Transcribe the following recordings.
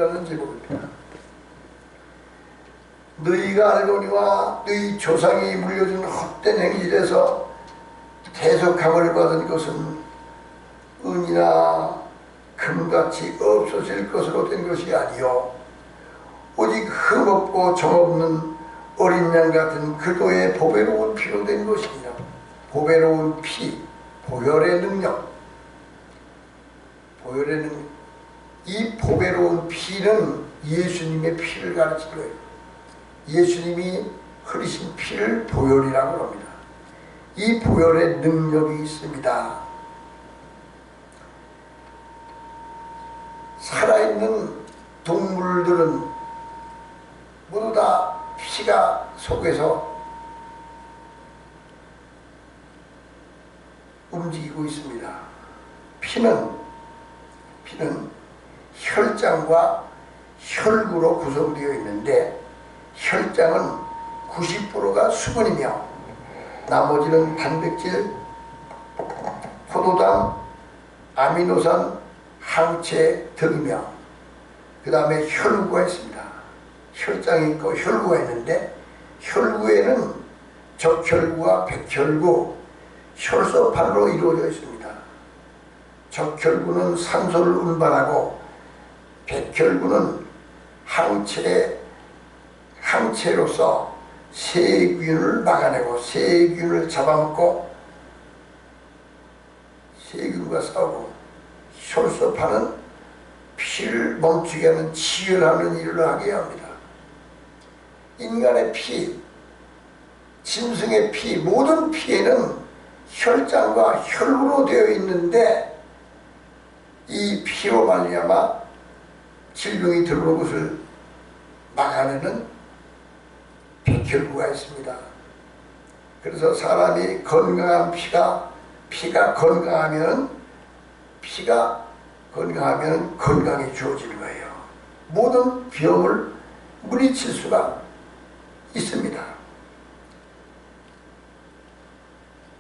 것이라는 제목입니다. 너희가 알거니와 너희 조상이 물려준 헛된 행실에서 대속함을 받은 것은 은이나 금같이 없어질 것으로 된 것이 아니요 오직 흠없고 정없는 어린 양 같은 그도의 보배로운 피로 된 것이니라. 보배로운 피, 보혈의 능력. 보혈의 능력. 이 보배로운 피는 예수님의 피를 가르친 거예요. 예수님이 흘리신 피를 보혈이라고 합니다. 이 보혈의 능력이 있습니다. 살아있는 동물들은 모두 다 피가 속에서 움직이고 있습니다. 피는 혈장과 혈구로 구성되어 있는데 혈장은 90%가 수분이며 나머지는 단백질, 포도당, 아미노산, 항체 등이며 그 다음에 혈구가 있습니다. 혈장이 있고 혈구가 있는데 혈구에는 적혈구와 백혈구, 혈소판으로 이루어져 있습니다. 적혈구는 산소를 운반하고 백혈구는 항체로서 세균을 막아내고 세균을 잡아먹고 세균과 싸우고 혈소판은 피를 멈추게 하는 치열하는 일을 하게 합니다. 인간의 피, 짐승의 피, 모든 피에는 혈장과 혈구로 되어 있는데 이 피로 말미암아 질병이 들어오는 것을 막아내는 백혈구가 있습니다. 그래서 사람이 건강한 피가 건강하면 건강이 주어지는 거예요. 모든 병을 물리칠 수가 있습니다.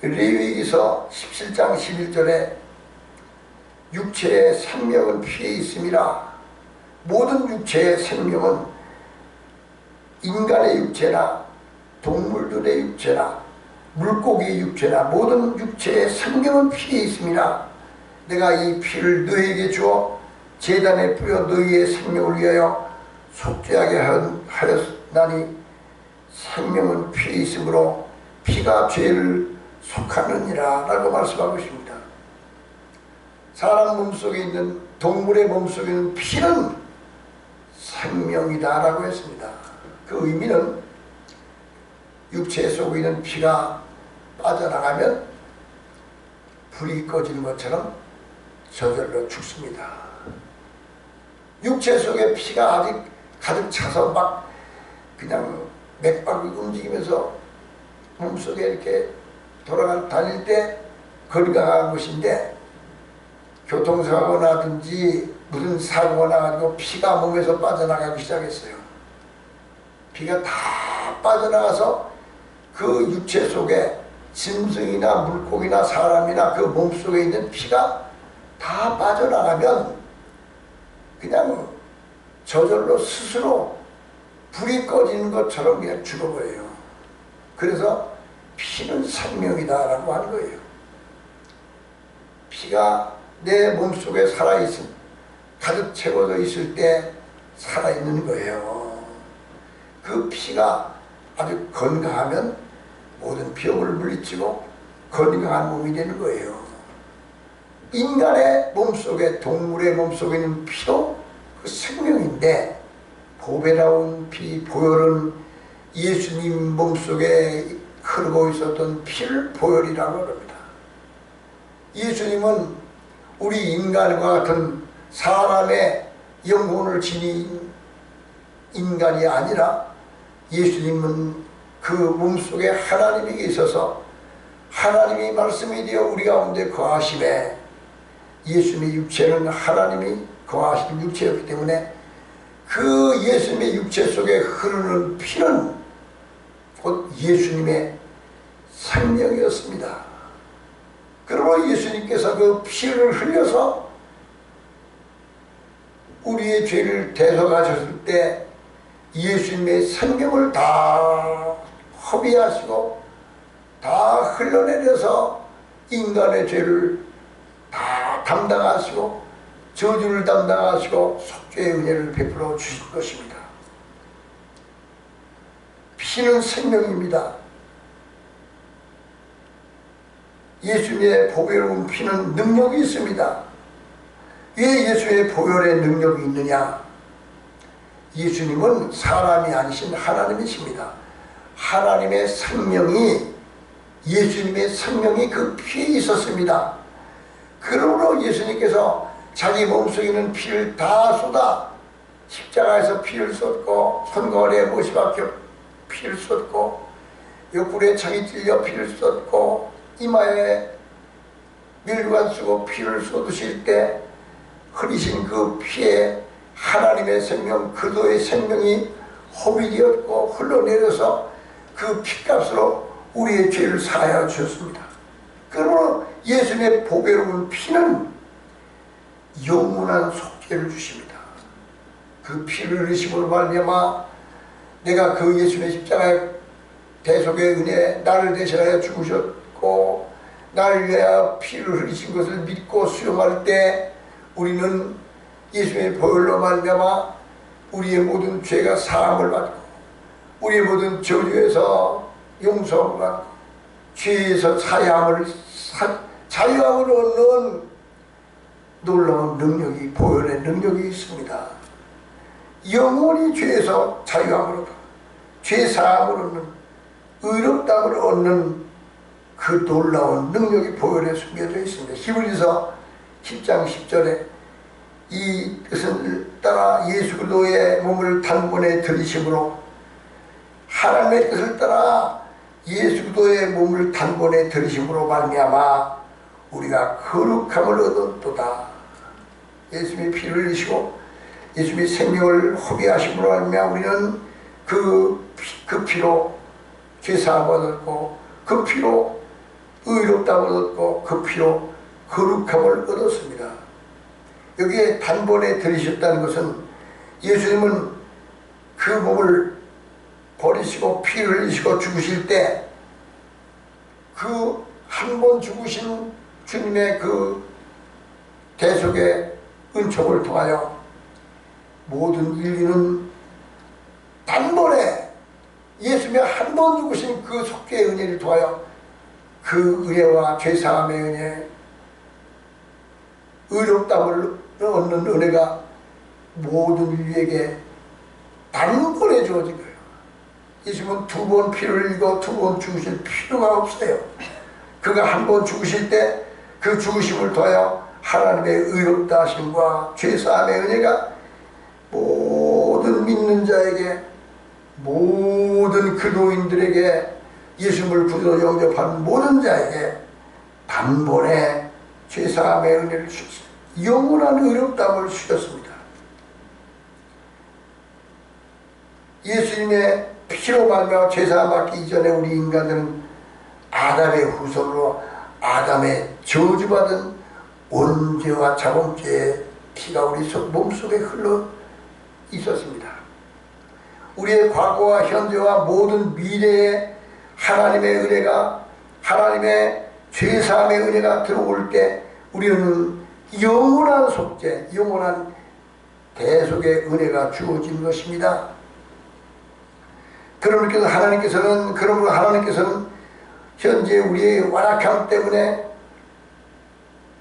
레위기서 17장 11절에 육체의 생명은 피에 있음이라. 모든 육체의 생명은 인간의 육체나 동물들의 육체나 물고기의 육체나 모든 육체의 생명은 피에 있음이라. 내가 이 피를 너희에게 주어 제단에 뿌려 너희의 생명을 위하여 속죄하게 하였나니 생명은 피에 있으므로 피가 죄를 속하느니라 라고 말씀하고 있습니다. 사람 몸속에 있는 동물의 몸속에 있는 피는 생명이다 라고 했습니다. 그 의미는 육체 속에 있는 피가 빠져나가면 불이 꺼지는 것처럼 저절로 죽습니다. 육체 속에 피가 아직 가득 차서 막 그냥 맥박이 움직이면서 몸속에 이렇게 다닐 때 건강한 것인데 교통사고 나든지 무슨 사고가 나가지고 피가 몸에서 빠져나가기 시작했어요. 피가 다 빠져나가서 그 육체 속에 짐승이나 물고기나 사람이나 그 몸속에 있는 피가 다 빠져나가면 그냥 저절로 스스로 불이 꺼지는 것처럼 그냥 죽어버려요. 그래서 피는 생명이다라고 하는 거예요. 피가 내 몸속에 살아있음, 가득 채워져 있을 때 살아있는 거예요. 그 피가 아주 건강하면 모든 병을 물리치고 건강한 몸이 되는 거예요. 인간의 몸속에, 동물의 몸속에 있는 피도 그 생명인데 보배로운 피, 보혈은 예수님 몸속에 흐르고 있었던 피를 보혈이라고 합니다. 예수님은 우리 인간과 같은 사람의 영혼을 지닌 인간이 아니라 예수님은 그 몸속에 하나님이 계셔서 하나님이 말씀이 되어 우리 가운데 거하심에 예수님의 육체는 하나님이 거하신 육체였기 때문에 그 예수님의 육체 속에 흐르는 피는 곧 예수님의 생명이었습니다. 그러므로 예수님께서 그 피를 흘려서 우리의 죄를 대속하셨을 때 예수님의 생명을 다 허비하시고 다 흘러내려서 인간의 죄를 다 담당하시고 저주를 담당하시고 속죄의 은혜를 베풀어 주신 것입니다. 피는 생명입니다. 예수님의 보혈의 피는 능력이 있습니다. 왜 예수의 보혈의 능력이 있느냐? 예수님은 사람이 아니신 하나님이십니다. 하나님의 생명이, 예수님의 생명이 그 피에 있었습니다. 그러므로 예수님께서 자기 몸속에 있는 피를 다 쏟아 십자가에서 피를 쏟고 손거리에 못이 박혀 피를 쏟고 옆구리에 창이 찔려 피를 쏟고 이마에 밀관 쓰고 피를 쏟으실 때 흐리신 그 피에 하나님의 생명, 그도의 생명이 허비되었고 흘러내려서 그 피값으로 우리의 죄를 사하여 주셨습니다. 그러므로 예수님의 보배로운 피는 영원한 속죄를 주십니다. 그 피를 흘리심으로 말미암아 내가 그 예수님의 십자가의 대속의 은혜, 나를 대신하여 죽으셨고 나를 위하여 피를 흘리신 것을 믿고 수용할 때 우리는 예수님의 보혈로 말미암아 우리의 모든 죄가 사함을 받고 우리의 모든 저주에서 용서함을 받고 죄에서 자유함을 얻는 놀라운 능력이, 보혈의 능력이 있습니다. 영원히 죄에서 자유함을 얻고 죄사함을 얻는, 의롭다함을 얻는 그 놀라운 능력이 보혈에 숨겨져 있습니다. 히브리서 10장 10절에 이 뜻을 따라 예수 그리스도의 몸을 단번에 들이심으로, 하나님의 뜻을 따라 예수 그리스도의 몸을 단번에 들이심으로 말미암아 우리가 거룩함을 얻었도다. 예수님이 피를 흘리시고 예수님이 생명을 허비하심으로 말미암아 우리는 그 피로 죄사함을 얻었고 그 피로 의롭다함을 얻었고 그 피로 거룩함을 얻었습니다. 여기에 단번에 들이셨다는 것은 예수님은 그 몸을 버리시고 피를 흘리시고 죽으실 때 그 한 번 죽으신 주님의 그 대속의 은총을 통하여 모든 인류는 단번에 예수님의 한 번 죽으신 그 속죄의 은혜를 통하여 그 은혜와 죄사함의 은혜, 의롭다함을 얻는 은혜가 모든 인류에게 단번에 주어진 거예요. 예수님은 두 번 피를 흘리고 두 번 죽으실 필요가 없어요. 그가 한 번 죽으실 때 그 죽으심을 통하여 하나님의 의롭다 하심과 죄사함의 은혜가 모든 믿는 자에게, 모든 그리스도인들에게, 예수님을 구주로 영접한 모든 자에게 단번에 죄사함의 은혜를 주셨습니다. 영원한 의롭다함을 주셨습니다. 예수님의 피로 말미암아 죄사함 받기 이전에 우리 인간들은 아담의 후손으로 아담의 저주받은 원죄와 자범죄의 피가 우리 몸속에 흘러 있었습니다. 우리의 과거와 현재와 모든 미래에 하나님의 은혜가, 하나님의 죄사함의 은혜가 들어올 때 우리는 영원한 속죄, 영원한 대속의 은혜가 주어진 것입니다. 그러므로 하나님께서는 현재 우리의 완악함 때문에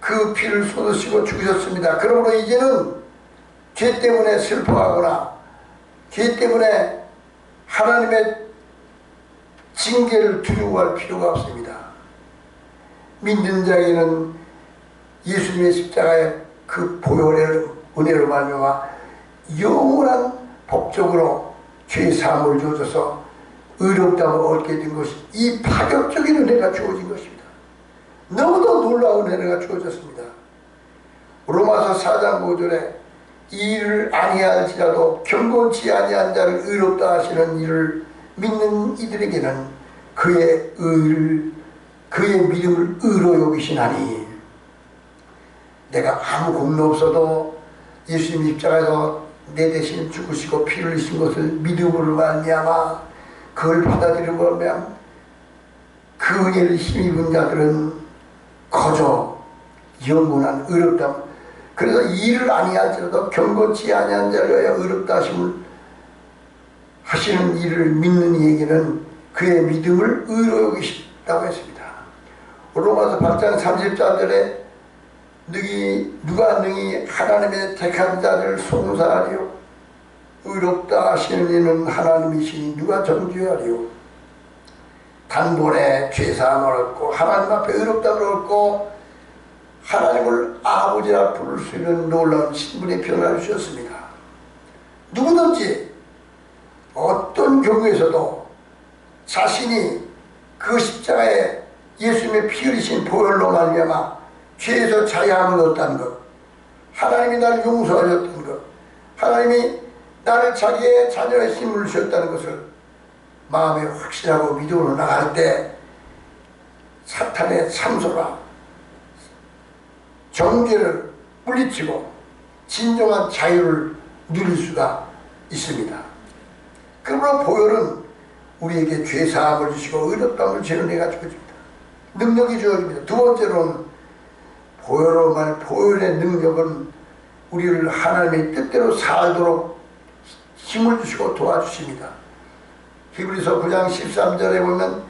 그 피를 쏟으시고 죽으셨습니다. 그러므로 이제는 죄 때문에 슬퍼하거나 죄 때문에 하나님의 징계를 두려워할 필요가 없습니다. 믿는 자에게는 예수님의 십자가의 그 보혈의 은혜로 말미암아 영원한 복적으로 죄 사함을 주어져서 의롭다함을 얻게 된 것이, 이 파격적인 은혜가 주어진 것입니다. 너무도 놀라운 은혜가 주어졌습니다. 로마서 4장 5절에 이 일을 아니할지라도 경건치 아니한 자를 의롭다 하시는 이를 믿는 이들에게는 그의 믿음을 의로 여기시나니, 내가 아무 공로 없어도 예수님 십자가에서 내 대신 죽으시고 피를 흘리신 것을 믿음으로 말미암아 그걸 받아들이고 말미암아 그 은혜를 힘입은 자들은 거저 영원한 의롭다. 그래서 일을 아니할지라도 경건치 아니한 자를 위하여 의롭다 하심을 하시는 이를 믿는 이에게는 그의 믿음을 의로 여기시다고 했습니다. 로마서 8장 30절에 누가 능히 하나님의 택한 자들을 송사하리요 의롭다 하시는 이는 하나님이시니 누가 정죄하리요. 단번에 죄사함을 얻고 하나님 앞에 의롭다를 얻고 하나님을 아버지라 부를 수 있는 놀라운 신분의 변화를 주셨습니다. 누구든지 어떤 경우에서도 자신이 그 십자가에 예수님의 피 흘리신 보혈로 말미암아 죄에서 자유함을 얻었다는 것, 하나님이 나를 용서하셨다는 것, 하나님이 나를 자기의 자녀의 힘을 주셨다는 것을 마음에 확신하고 믿음으로 나갈 때 사탄의 참소라 정죄를 물리치고 진정한 자유를 누릴 수가 있습니다. 그러므로 보혈은 우리에게 죄사함을 주시고 의롭다함을 재현해 가지고 줍니다. 능력이 주어집니다. 두 번째로는 보혈의 능력은 우리를 하나님의 뜻대로 살도록 힘을 주시고 도와주십니다. 히브리서 9장 13절에 보면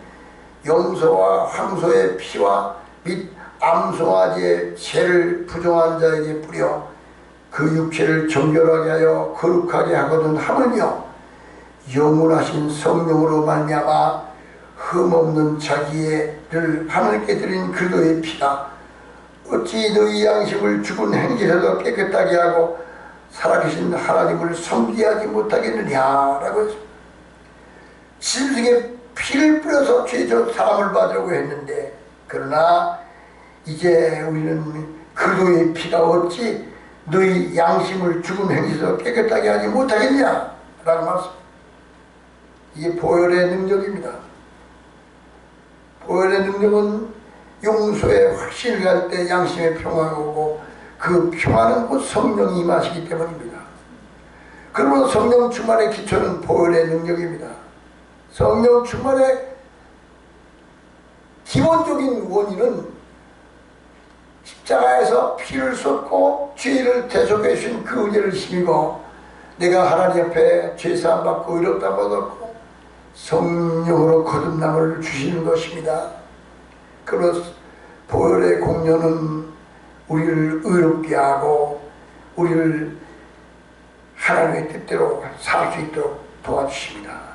염소와 황소의 피와 및 암송아지의 죄를 부정한 자에게 뿌려 그 육체를 정결하게 하여 거룩하게 하거든 하느며 영원하신 성령으로 말미암아 흠없는 자기를 하나님께 드린 그리스도의 피가 어찌 너희 양심을 죽은 행실에서 깨끗하게 하고 살아계신 하나님을 섬기하지 못하겠느냐라고 했습니다. 짐승의 피를 뿌려서 죄저 사함을 받으려고 했는데 그러나 이제 우리는 그리스도의 피가 어찌 너희 양심을 죽은 행실에서 깨끗하게 하지 못하겠냐 라고 말씀. 이게 보혈의 능력입니다. 보혈의 능력은 용서의 확신을 갈 때 양심의 평화가 오고 그 평화는 곧 성령이 임하시기 때문입니다. 그러므로 성령 충만의 기초는 보혈의 능력입니다. 성령 충만의 기본적인 원인은 십자가에서 피를 쏟고 죄를 대속해 주신 그 은혜를 힘입어 내가 하나님 앞에 죄사함 받고 의롭다함 받았고 성령으로 거듭남을 주시는 것입니다. 그래서 보혈의 공로는 우리를 의롭게 하고 우리를 하나님의 뜻대로 살 수 있도록 도와주십니다.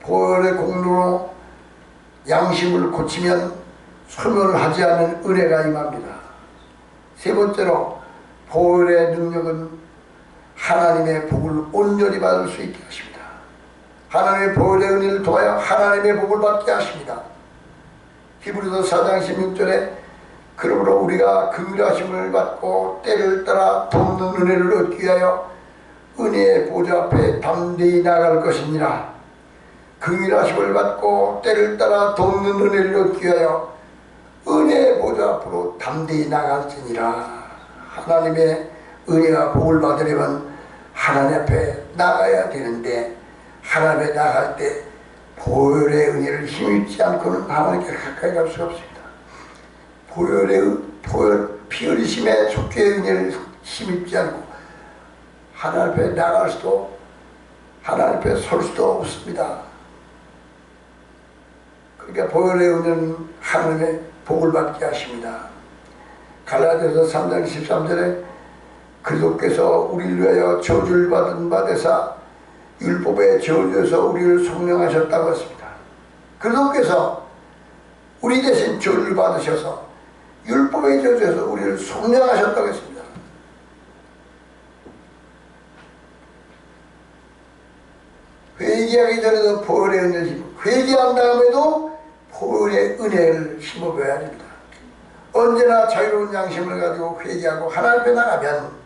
보혈의 공로로 양심을 고치면 소멸을 하지 않는 은혜가 임합니다. 세 번째로 보혈의 능력은 하나님의 복을 온전히 받을 수 있게 하십니다. 하나님의 보혈의 은혜를 통하여 하나님의 복을 받게 하십니다. 히브리서 4장 16절에 그러므로 우리가 긍휼하심을 받고 때를 따라 돕는 은혜를 얻기 위하여 은혜의 보좌 앞에 담대히 나갈 것이니라. 긍휼하심을 받고 때를 따라 돕는 은혜를 얻기 위하여 은혜의 보좌 앞으로 담대히 나갈지니라. 하나님의 은혜와 복을 받으려면 하나님 앞에 나가야 되는데 하나님 앞에 나갈 때 보혈의 은혜를 힘입지 않고는 하나님께 가까이 갈 수가 없습니다. 보혈 피 흘리심의 속죄의 은혜를 힘입지 않고 하나님 앞에 나갈 수도 하나님 앞에 설 수도 없습니다. 그러니까 보혈의 은혜는 하나님의 복을 받게 하십니다. 갈라디아서 3장 13절에 그리스도께서 우리를 위하여 저주를 받은 바 되사 율법의 저주에서 우리를 속량하셨다고 했습니다. 그리스도께서 우리 대신 저주를 받으셔서 율법의 저주에서 우리를 속량하셨다고 했습니다. 회개하기 전에도 보혈의 은혜를 힘입고 회개한 다음에도 보혈의 은혜를 힘입어야 됩니다. 언제나 자유로운 양심을 가지고 회개하고 하나님 앞에 나가면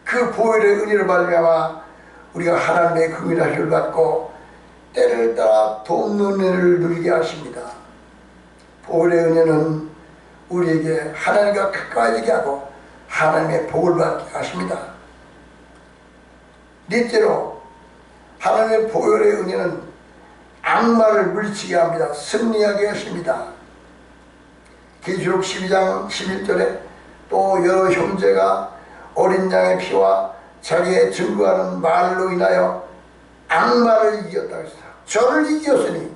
그 보혈의 은혜를 말미암아 우리가 하나님의 긍휼하심을 받고 때를 따라 돕는 은혜를 누리게 하십니다. 보혈의 은혜는 우리에게 하나님과 가까워지게 하고 하나님의 복을 받게 하십니다. 넷째로 하나님의 보혈의 은혜는 악마를 물리치게 합니다. 승리하게 하십니다. 계시록 12장 11절에 또 여러 형제가 어린 양의 피와 자기의 증거하는 말로 인하여 악마를 이겼다고 했습니다. 저를 이겼으니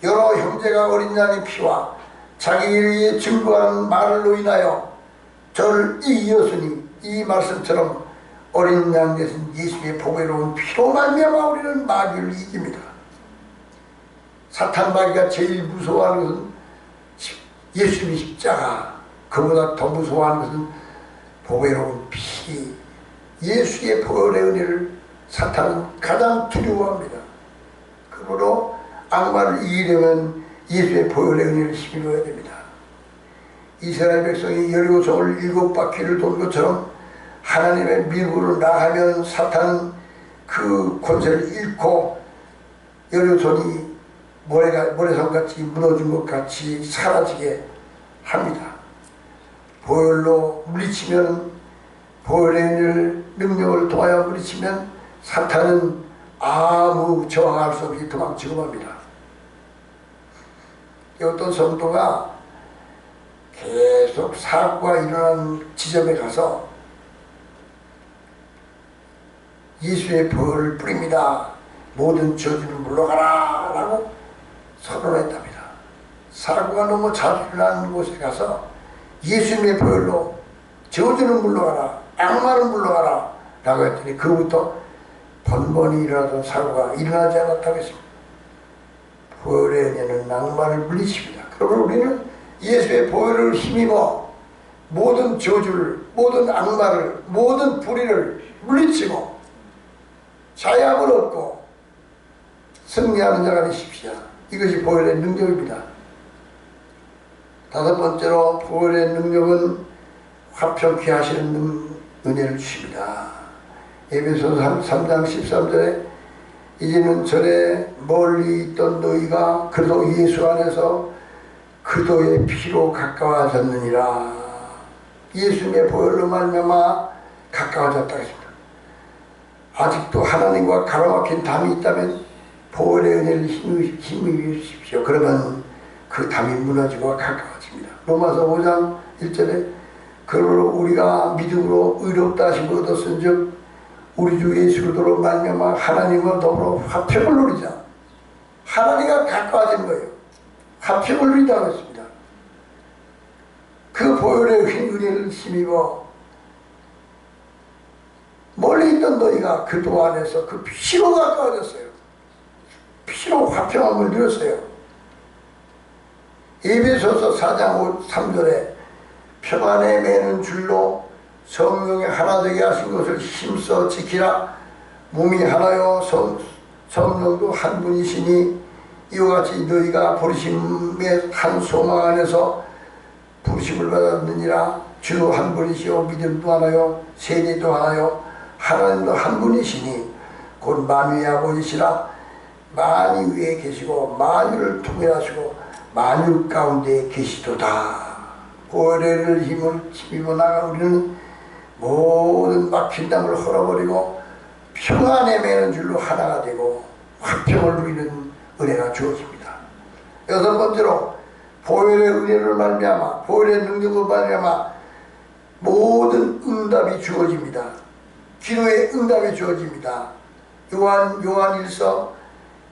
여러 형제가 어린 양의 피와 자기의 증거하는 말로 인하여 저를 이겼으니 이 말씀처럼 어린 양 대신 예수의 보배로운 피로 말미암아 우리는 마귀를 이깁니다. 사탄 마귀가 제일 무서워하는 것은 예수님의 십자가, 그보다 더 무서워하는 것은 보배로운 피, 예수의 보혈의 은혜를 사탄은 가장 두려워합니다. 그러므로 악마를 이기려면 예수의 보혈의 은혜를 힘입어야 됩니다. 이스라엘 백성이 여리고성을 7바퀴를 돈 것처럼 하나님의 미국으로 나가면 사탄은 그 권세를 잃고 여리고성이 모래성같이 무너진 것 같이 사라지게 합니다. 보혈로 물리치면, 보혈의 능력을 통하여 물리치면 사탄은 아무 저항할 수 없이 도망치고 맙니다. 어떤 성도가 계속 사고가 일어난 지점에 가서 예수의 보혈을 뿌립니다. 모든 저주는 물러가라 라고 선언했답니다. 사고가 너무 자주 일어나는 곳에 가서 예수님의 보혈로 저주는 물러가라, 악마는 물러가라 라고 했더니 그부터 번번이 일어나던 사고가 일어나지 않았다고 했습니다. 보혈의 은혜는 악마를 물리칩니다. 그러면 우리는 예수의 보혈을 힘입어 모든 저주를, 모든 악마를, 모든 불의를 물리치고 자양을 얻고 승리하는 자가 되십시오. 이것이 보혈의 능력입니다. 다섯 번째로 보혈의 능력은 화평케 하시는 은혜를 주십니다. 에베소서 3장 13절에 이제는 전에 멀리 있던 너희가 그도 예수 안에서 그도의 피로 가까워졌느니라. 예수님의 보혈로 말미암아 가까워졌다 했습니다. 아직도 하나님과 가로막힌 담이 있다면 보혈의 은혜를 힘입어 주십시오. 그러면 그 담이 무너지고 가까워집니다. 로마서 5장 1절에 그러므로 우리가 믿음으로 의롭다 하심을 얻었은즉 우리 주 예수 그리스도로 말미암아 하나님과 더불어 화평을 누리자. 하나님과 가까워진 거예요. 화평을 누리자고 했습니다. 그 보혈의 은혜를 힘입어 멀리 있던 너희가 그도 안에서 그 피로 가까워졌어요. 피로 화평함을 누렸어요. 에베소서 4장 3절에 평안에 매는 줄로 성령이 하나 되게 하신 것을 힘써 지키라. 몸이 하나요 성령도 한 분이시니 이와 같이 너희가 부르심의 한 소망 안에서 부르심을 받았느니라. 주 한 분이시요 믿음도 하나요 세례도 하나요 하나님도 한 분이시니 곧 만유의 아버지시라. 만유 위에 계시고 만유를 통일하시고 만유 가운데 계시도다. 보혈의 힘을 힘입어 나가 우리는 모든 막힌 담을 헐어버리고 평안에 매는 줄로 하나가 되고 화평을 누리는 은혜가 주어집니다. 여섯 번째로 보혈의 은혜를 말미암아 보혈의 능력을 말미암아 모든 응답이 주어집니다. 기도의 응답이 주어집니다. 요한일서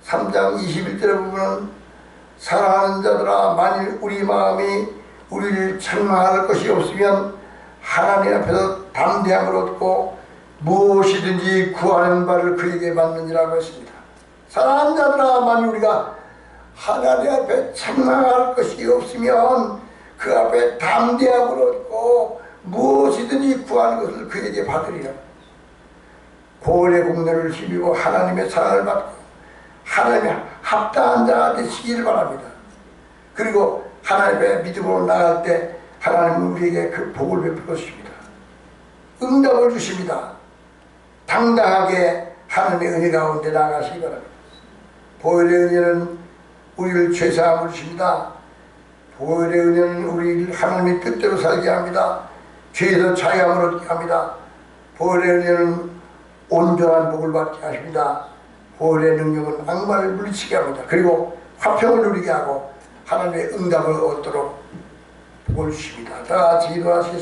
3장 21절에 보면 사랑하는 자들아 만일 우리 마음이 우리를 책망할 것이 없으면 하나님 앞에서 담대함을 얻고 무엇이든지 구하는 바를 그에게 받느니라고 했습니다. 사랑하는 자들아 만일 우리가 하나님 앞에 책망할 것이 없으면 그 앞에 담대함을 얻고 무엇이든지 구하는 것을 그에게 받으리라. 보혈의 공로를 힘입어 하나님의 사랑을 받고 하나님의 합당한 자가 되시기를 바랍니다. 그리고 하나님의 믿음으로 나갈 때 하나님은 우리에게 그 복을 베풀어 주십니다. 응답을 주십니다. 당당하게 하나님의 은혜 가운데 나가시기 바랍니다. 보혈의 은혜는 우리를 죄사함을 주십니다. 보혈의 은혜는 우리를 하나님의 뜻대로 살게 합니다. 죄에서 자유함을 얻게 합니다. 보혈의 은혜는 온전한 복을 받게 하십니다. 보혈의 능력은 악마를 물리치게 합니다. 그리고 화평을 누리게 하고 하나님의 응답을 얻도록 복을 주십니다. 다 같이 일어나시겠습니다.